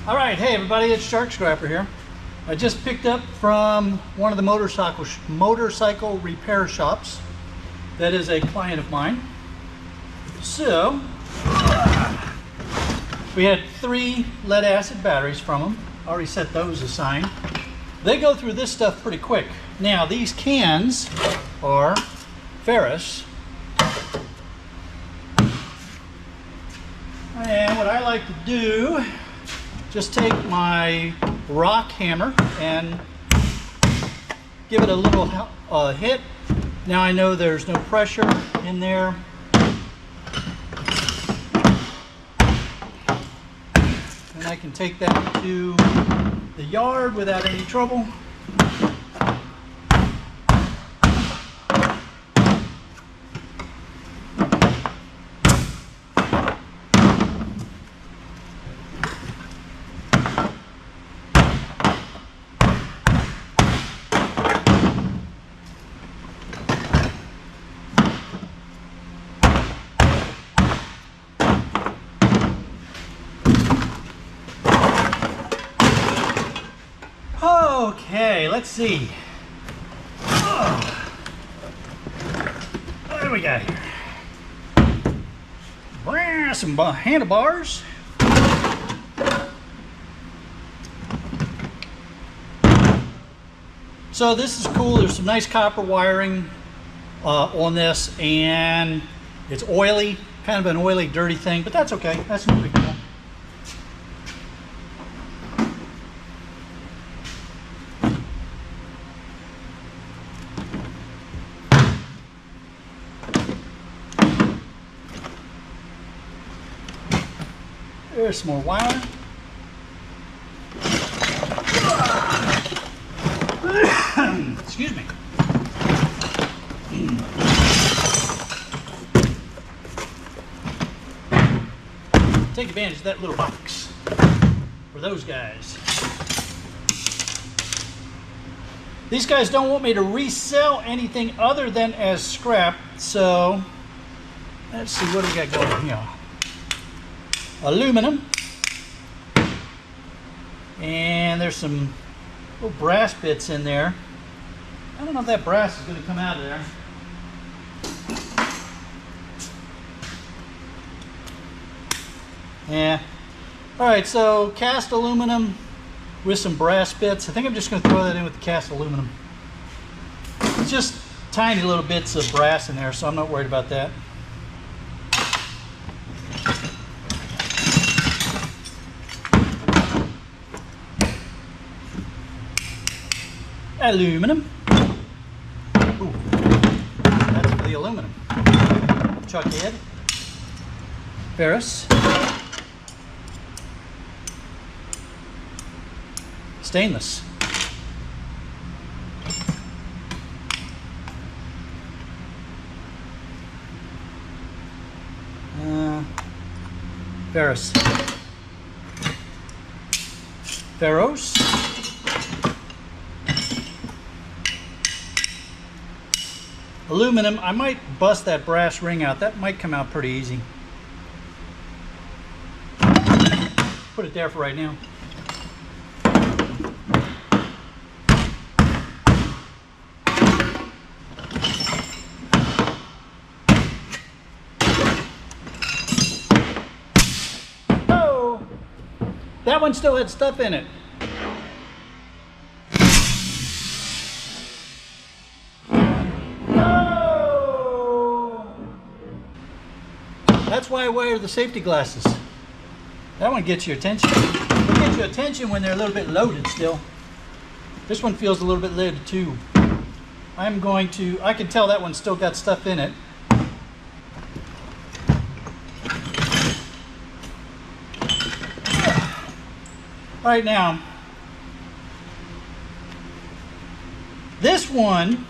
All right, hey everybody, it's Shark Scrapper here. I just picked up from one of the motorcycle repair shops. That is a client of mine. So, we had 3 lead acid batteries from them. Already set those aside. They go through this stuff pretty quick. Now, these cans are ferrous. And what I like to do, just take my rock hammer and give it a little hit. Now I know there's no pressure in there. And I can take that to the yard without any trouble. Okay, let's see. What do we got here? Some handlebars. So this is cool. There's some nice copper wiring on this, and it's oily, kind of an oily, dirty thing, but that's okay. That's no big deal. There's some more wire. Excuse me. Take advantage of that little box for those guys. These guys don't want me to resell anything other than as scrap, so let's see, what do we got going here? Aluminum, and there's some little brass bits in there. I don't know if that brass is going to come out of there. Yeah. Alright, so cast aluminum with some brass bits. I think I'm just going to throw that in with the cast aluminum. It's just tiny little bits of brass in there, so I'm not worried about that. Aluminum. Ooh, that's for the aluminum. Chuck head. Ferrous. Stainless. Ferrous. Ferrous. Aluminum. I might bust that brass ring out. That might come out pretty easy. Put it there for right now. Oh! That one still had stuff in it. That's why I wear the safety glasses. That one gets your attention. It'll get your attention when they're a little bit loaded still. This one feels a little bit loaded too. I can tell that one's still got stuff in it. Right now, this one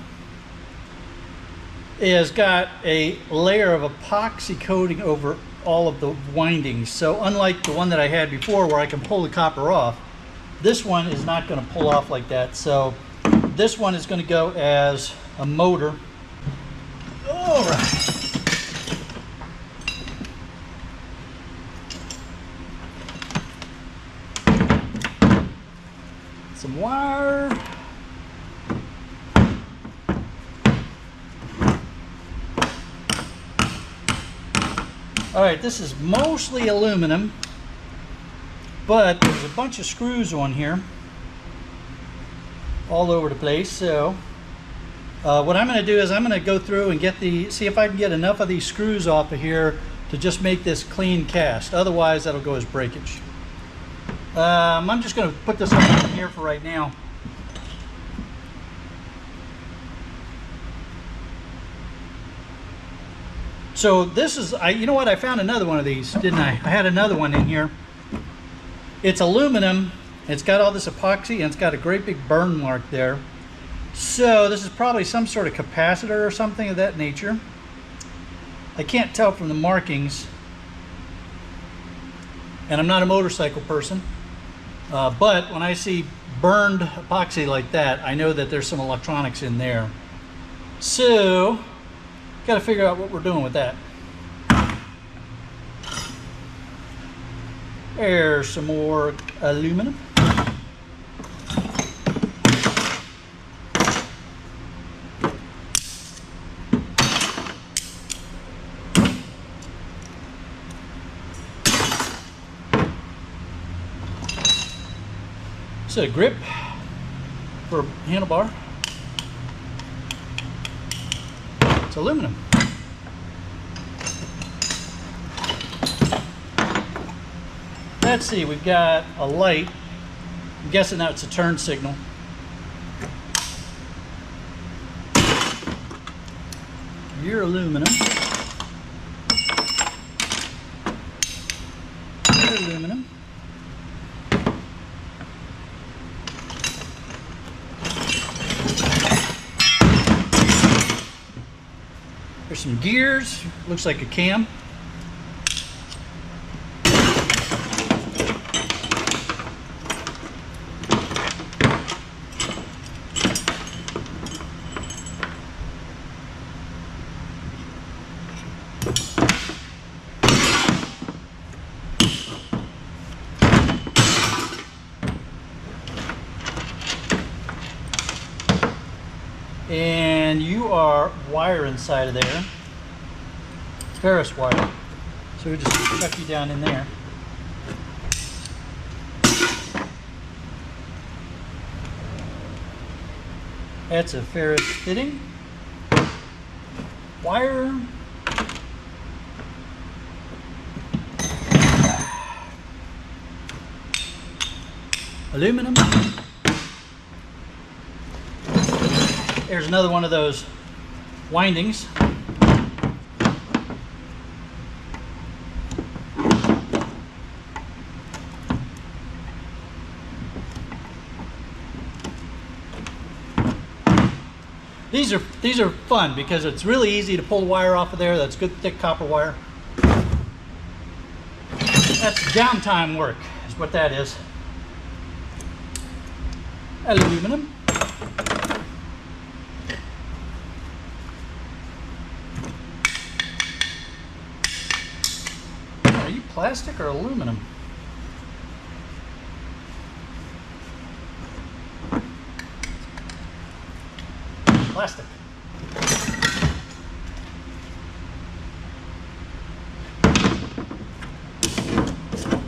has got a layer of epoxy coating over all of the windings. So unlike the one that I had before where I can pull the copper off, this one is not going to pull off like that. So this one is going to go as a motor. All right. Some wire. All right, this is mostly aluminum, but there's a bunch of screws on here all over the place. So what I'm going to do is I'm going to go through and see if I can get enough of these screws off of here to just make this clean cast. Otherwise, that'll go as breakage. I'm just going to put this on here for right now. So this is, you know what, I found another one of these, didn't I? I had another one in here. It's aluminum, it's got all this epoxy, and it's got a great big burn mark there. So this is probably some sort of capacitor or something of that nature. I can't tell from the markings, and I'm not a motorcycle person, but when I see burned epoxy like that, I know that there's some electronics in there. So got to figure out what we're doing with that. There's some more aluminum. It's a grip for handlebar. It's aluminum. Let's see, we've got a light. I'm guessing that's a turn signal. Your aluminum. Your aluminum. There's some gears. Looks like a cam. And you are wire inside of there. Ferrous wire. So we just chuck you down in there. That's a ferrous fitting. Wire. Aluminum. There's another one of those windings. These are fun because it's really easy to pull the wire off of there. That's good thick copper wire. That's downtime work is what that is. Aluminum. Are you plastic or aluminum? Plastic.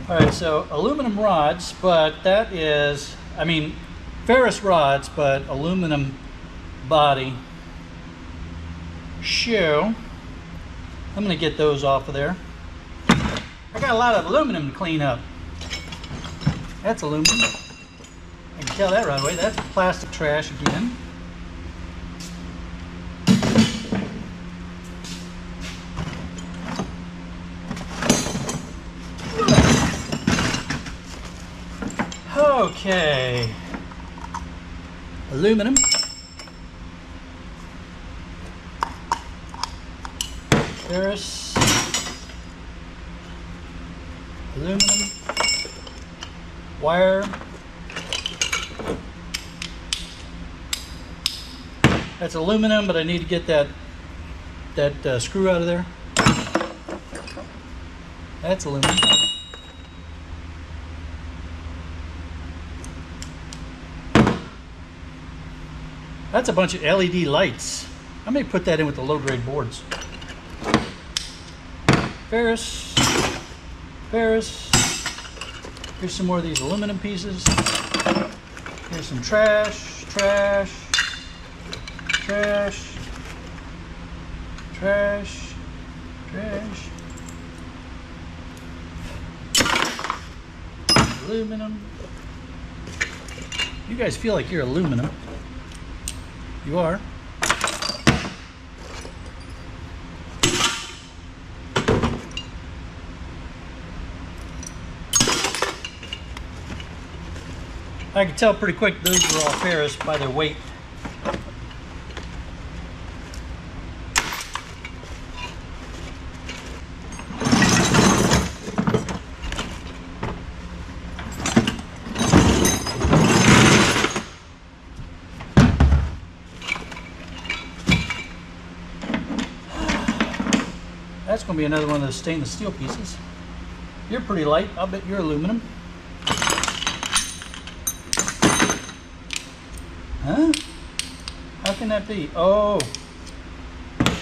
All right, so aluminum rods, but that is, I mean, ferrous rods, but aluminum body. So, I'm gonna get those off of there. I got a lot of aluminum to clean up. That's aluminum. I can tell that right away. That's plastic trash again. Okay, aluminum, ferrous, aluminum, wire. That's aluminum, but I need to get that screw out of there. That's aluminum. That's a bunch of LED lights. I may put that in with the low-grade boards. Ferrous. Ferrous. Here's some more of these aluminum pieces. Here's some trash, trash, trash, trash, trash. Aluminum. You guys feel like you're aluminum. You are. I can tell pretty quick those are all ferrous by their weight. That's going to be another one of those stainless steel pieces. You're pretty light. I'll bet you're aluminum. Huh? How can that be? Oh,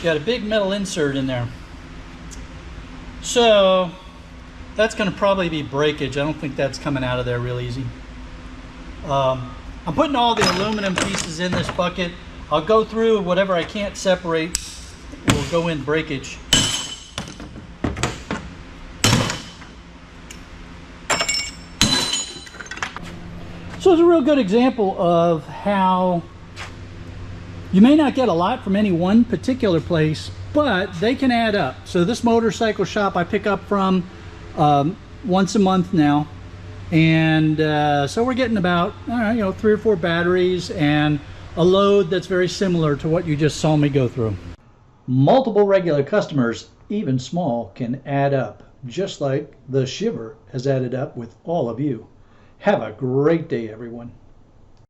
got a big metal insert in there. So that's going to probably be breakage. I don't think that's coming out of there real easy. I'm putting all the aluminum pieces in this bucket. I'll go through whatever I can't separate. Will go in breakage. So it's a real good example of how you may not get a lot from any one particular place, but they can add up. So this motorcycle shop I pick up from once a month now, and so we're getting about 3 or 4 batteries and a load that's very similar to what you just saw me go through. Multiple regular customers, even small, can add up, just like the shiver has added up with all of you. Have a great day, everyone.